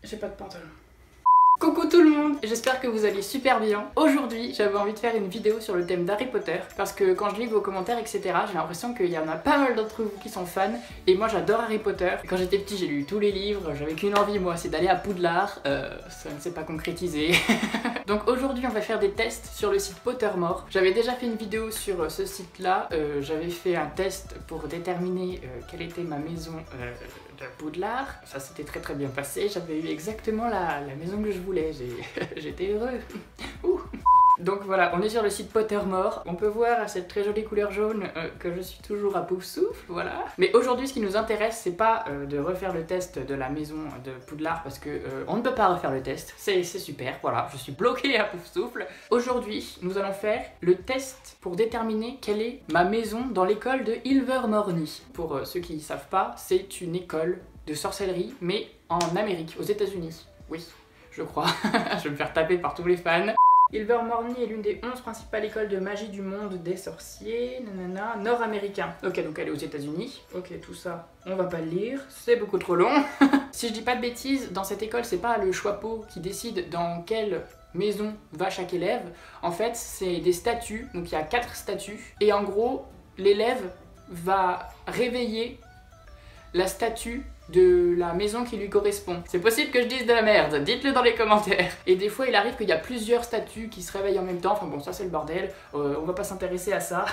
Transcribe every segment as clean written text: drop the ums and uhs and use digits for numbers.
J'ai pas de pantalon. Coucou tout le monde, j'espère que vous allez super bien. Aujourd'hui, j'avais envie de faire une vidéo sur le thème d'Harry Potter parce que quand je lis vos commentaires, etc., j'ai l'impression qu'il y en a pas mal d'entre vous qui sont fans et moi j'adore Harry Potter. Quand j'étais petit, j'ai lu tous les livres, j'avais qu'une envie moi, c'est d'aller à Poudlard. Ça ne s'est pas concrétisé. Donc aujourd'hui, on va faire des tests sur le site Pottermore. J'avais déjà fait une vidéo sur ce site-là, j'avais fait un test pour déterminer quelle était ma maison de Poudlard. Ça s'était très bien passé, j'avais eu exactement la maison que je voulais, j'étais heureux. Donc voilà, on est sur le site Pottermore. On peut voir à cette très jolie couleur jaune que je suis toujours à Poufsouffle, voilà. Mais aujourd'hui, ce qui nous intéresse, c'est pas de refaire le test de la maison de Poudlard parce que on ne peut pas refaire le test. C'est super, voilà, je suis bloquée à Poufsouffle. Aujourd'hui, nous allons faire le test pour déterminer quelle est ma maison dans l'école de Ilvermorny. Pour ceux qui ne savent pas, c'est une école de sorcellerie, mais en Amérique, aux États-Unis. Oui, je crois. Je vais me faire taper par tous les fans. Ilvermorny est l'une des 11 principales écoles de magie du monde des sorciers, nanana, nord-américain. Ok, donc elle est aux États-Unis. Ok, tout ça, on va pas le lire, c'est beaucoup trop long. Si je dis pas de bêtises, dans cette école, c'est pas le choix-pot qui décide dans quelle maison va chaque élève. En fait, c'est des statuts, donc il y a 4 statuts, et en gros, l'élève va réveiller la statue de la maison qui lui correspond. C'est possible que je dise de la merde, dites-le dans les commentaires. Et des fois il arrive qu'il y a plusieurs statues qui se réveillent en même temps, enfin bon ça c'est le bordel, on va pas s'intéresser à ça.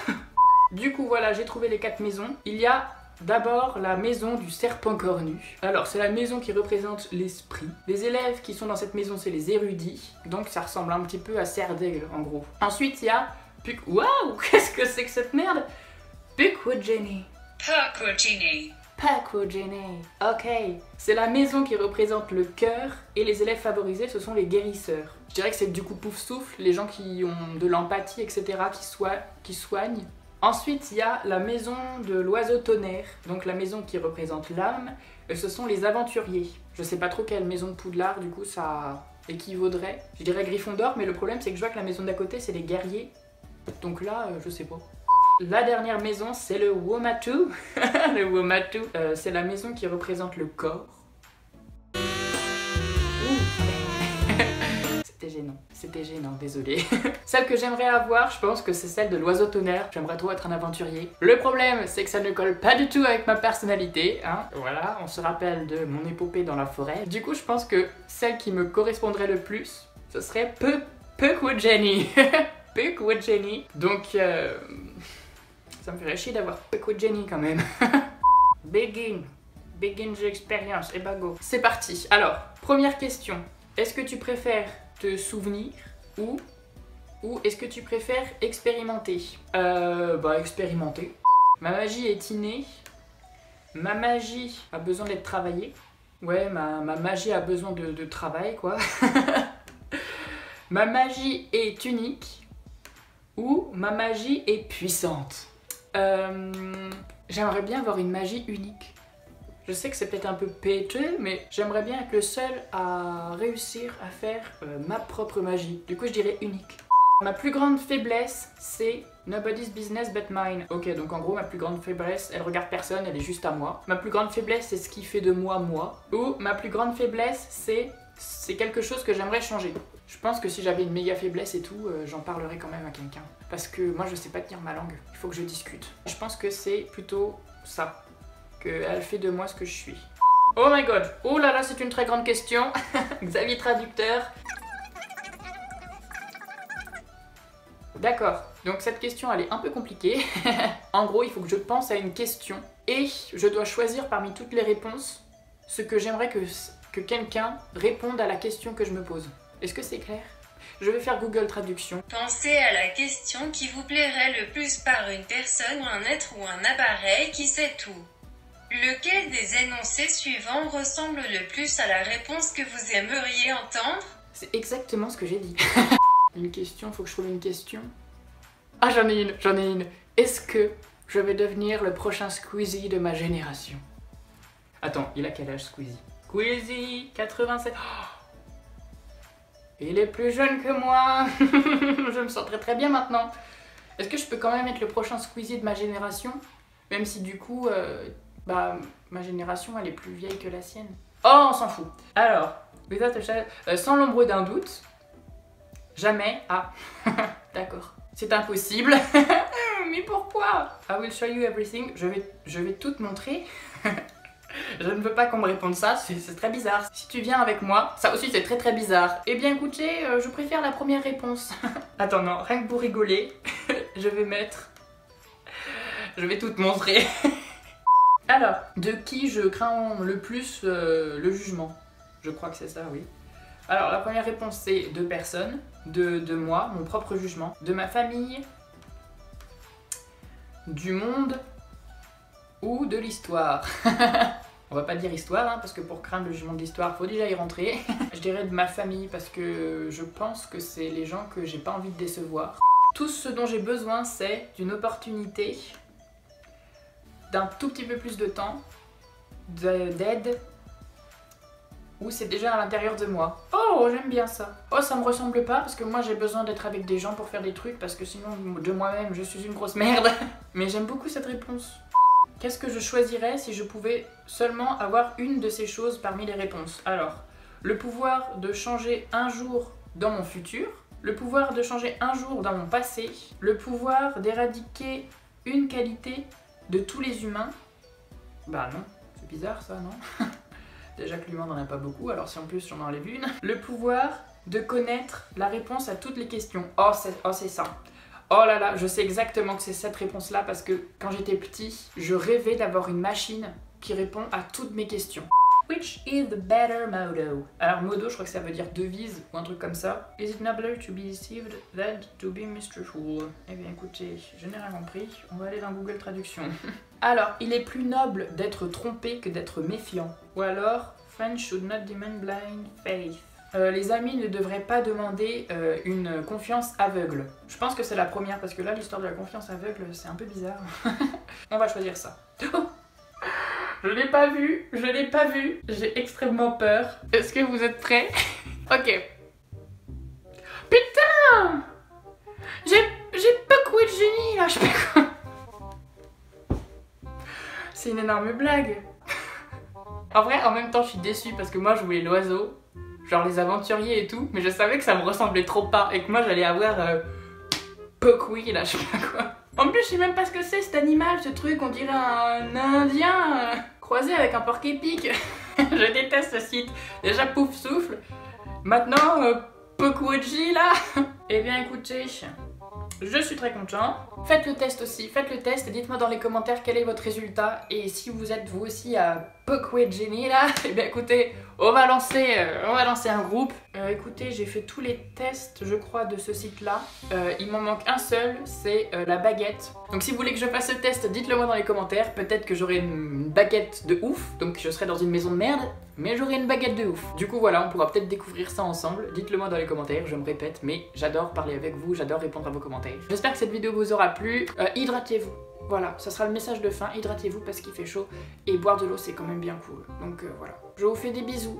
Du coup voilà, j'ai trouvé les 4 maisons. Il y a d'abord la maison du serpent cornu. Alors c'est la maison qui représente l'esprit. Les élèves qui sont dans cette maison c'est les érudits, donc ça ressemble un petit peu à Serre d'Aigle en gros. Ensuite il y a Waouh, qu'est-ce que c'est que cette merde? Pukwudgeni. Pukwudgeni. Ok. C'est la maison qui représente le cœur et les élèves favorisés, ce sont les guérisseurs. Je dirais que c'est du coup Poufsouffle, les gens qui ont de l'empathie, etc., qui soignent. Ensuite, il y a la maison de l'oiseau tonnerre, donc la maison qui représente l'âme, ce sont les aventuriers. Je sais pas trop quelle maison de Poudlard, du coup, ça équivaudrait. Je dirais Gryffondor, mais le problème, c'est que je vois que la maison d'à côté, c'est les guerriers. Donc là, je sais pas. La dernière maison, c'est le Womatu. Le Womatu, c'est la maison qui représente le corps. C'était gênant, désolé. Celle que j'aimerais avoir, je pense que c'est celle de l'oiseau tonnerre. J'aimerais trop être un aventurier. Le problème, c'est que ça ne colle pas du tout avec ma personnalité, hein. Voilà, on se rappelle de mon épopée dans la forêt. Du coup, je pense que celle qui me correspondrait le plus, ce serait Pukwudgeni. Pukwudgeni. Donc, ça me ferait chier d'avoir Pukwudgeni quand même. Begin l'expérience, et bah go. C'est parti. Alors, première question. Est-ce que tu préfères te souvenir ou est-ce que tu préfères expérimenter? Expérimenter. Ma magie est innée. Ma magie a besoin d'être travaillée. Ouais, ma magie a besoin de travail, quoi. Ma magie est unique ou ma magie est puissante? J'aimerais bien avoir une magie unique. Je sais que c'est peut-être un peu péteux, mais j'aimerais bien être le seul à réussir à faire ma propre magie. Du coup, je dirais unique. Ma plus grande faiblesse, c'est nobody's business but mine. Ok, donc en gros, ma plus grande faiblesse, elle regarde personne, elle est juste à moi. Ma plus grande faiblesse, c'est ce qui fait de moi, moi. Ou ma plus grande faiblesse, c'est quelque chose que j'aimerais changer. Je pense que si j'avais une méga faiblesse et tout, j'en parlerais quand même à quelqu'un. Parce que moi, je sais pas tenir ma langue. Il faut que je discute. Je pense que c'est plutôt ça. Qu'elle fait de moi ce que je suis. Oh my god. Oh là là, c'est une très grande question. Xavier traducteur. D'accord. Donc cette question, elle est un peu compliquée. En gros, il faut que je pense à une question. Et je dois choisir parmi toutes les réponses ce que j'aimerais que quelqu'un réponde à la question que je me pose. Est-ce que c'est clair? Je vais faire Google Traduction. Pensez à la question qui vous plairait le plus par une personne, un être ou un appareil qui sait tout. Lequel des énoncés suivants ressemble le plus à la réponse que vous aimeriez entendre? C'est exactement ce que j'ai dit. Une question, faut que je trouve une question. Ah, j'en ai une. Est-ce que je vais devenir le prochain Squeezie de ma génération? Attends, il a quel âge Squeezie? Squeezie, 87. Oh, il est plus jeune que moi. Je me sens très bien maintenant. Est-ce que je peux quand même être le prochain Squeezie de ma génération? Même si du coup... ma génération, elle est plus vieille que la sienne. Oh, on s'en fout. Alors, sans l'ombre d'un doute, jamais. Ah, d'accord. C'est impossible. Mais pourquoi? I will show you everything. Je vais tout te montrer. Je ne veux pas qu'on me réponde ça, c'est très bizarre. Si tu viens avec moi, ça aussi c'est très bizarre. Eh bien écoutez, je préfère la première réponse. Attends, non, rien que pour rigoler, je vais tout te montrer. Alors, de qui je crains le plus le jugement? Je crois que c'est ça, oui. Alors, la première réponse c'est 2 personnes, de moi, mon propre jugement, de ma famille, du monde ou de l'histoire. On va pas dire histoire, hein, parce que pour craindre le jugement de l'histoire, faut déjà y rentrer. Je dirais de ma famille, parce que je pense que c'est les gens que j'ai pas envie de décevoir. Tout ce dont j'ai besoin, c'est d'une opportunité, d'un tout petit peu plus de temps, d'aide, ou c'est déjà à l'intérieur de moi. Oh, j'aime bien ça. Oh, ça me ressemble pas, parce que moi j'ai besoin d'être avec des gens pour faire des trucs, parce que sinon, de moi-même, je suis une grosse merde. Mais j'aime beaucoup cette réponse. Qu'est-ce que je choisirais si je pouvais seulement avoir une de ces choses parmi les réponses? Alors, le pouvoir de changer un jour dans mon futur, le pouvoir de changer un jour dans mon passé, le pouvoir d'éradiquer une qualité de tous les humains. Bah non, c'est bizarre ça, non? Déjà que l'humain n'en a pas beaucoup, alors si en plus j'en enlève une. Le pouvoir de connaître la réponse à toutes les questions. Oh, c'est ça. Oh là là, je sais exactement que c'est cette réponse-là parce que quand j'étais petit, je rêvais d'avoir une machine qui répond à toutes mes questions. Which is the better motto? Alors motto, je crois que ça veut dire devise ou un truc comme ça. Is it nobler to be deceived than to be mistrustful? Eh bien écoutez, je n'ai rien compris, on va aller dans Google Traduction. Alors, il est plus noble d'être trompé que d'être méfiant. Ou alors, friends should not demand blind faith. Les amis ne devraient pas demander une confiance aveugle. Je pense que c'est la première parce que là l'histoire de la confiance aveugle c'est un peu bizarre. On va choisir ça. Oh, je l'ai pas vu, j'ai extrêmement peur. Est-ce que vous êtes prêts? Ok. Putain, j'ai beaucoup de génie là, je sais pas quoi. C'est une énorme blague. En vrai, en même temps je suis déçue parce que moi je voulais l'oiseau. Genre les aventuriers et tout, mais je savais que ça me ressemblait trop pas et que moi j'allais avoir Pokwi là, je sais pas quoi. En plus je sais même pas ce que c'est cet animal, ce truc, on dirait un indien croisé avec un porc-épic. Je déteste ce site. Déjà pouf souffle, maintenant Pokwoji là. Eh bien écoutez, je suis très content. Faites le test aussi, faites le test et dites-moi dans les commentaires quel est votre résultat. Et si vous êtes vous aussi à Pokwoji là, eh bien écoutez, on va lancer un groupe. Écoutez, j'ai fait tous les tests, je crois, de ce site-là. Il m'en manque un seul, c'est la baguette. Donc si vous voulez que je fasse ce test, dites-le moi dans les commentaires. Peut-être que j'aurai une baguette de ouf, donc je serai dans une maison de merde, mais j'aurai une baguette de ouf. Du coup voilà, on pourra peut-être découvrir ça ensemble. Dites-le moi dans les commentaires, je me répète, mais j'adore parler avec vous, j'adore répondre à vos commentaires. J'espère que cette vidéo vous aura plu. Hydratez-vous. Voilà, ça sera le message de fin, hydratez-vous parce qu'il fait chaud et boire de l'eau c'est quand même bien cool. Donc voilà, je vous fais des bisous.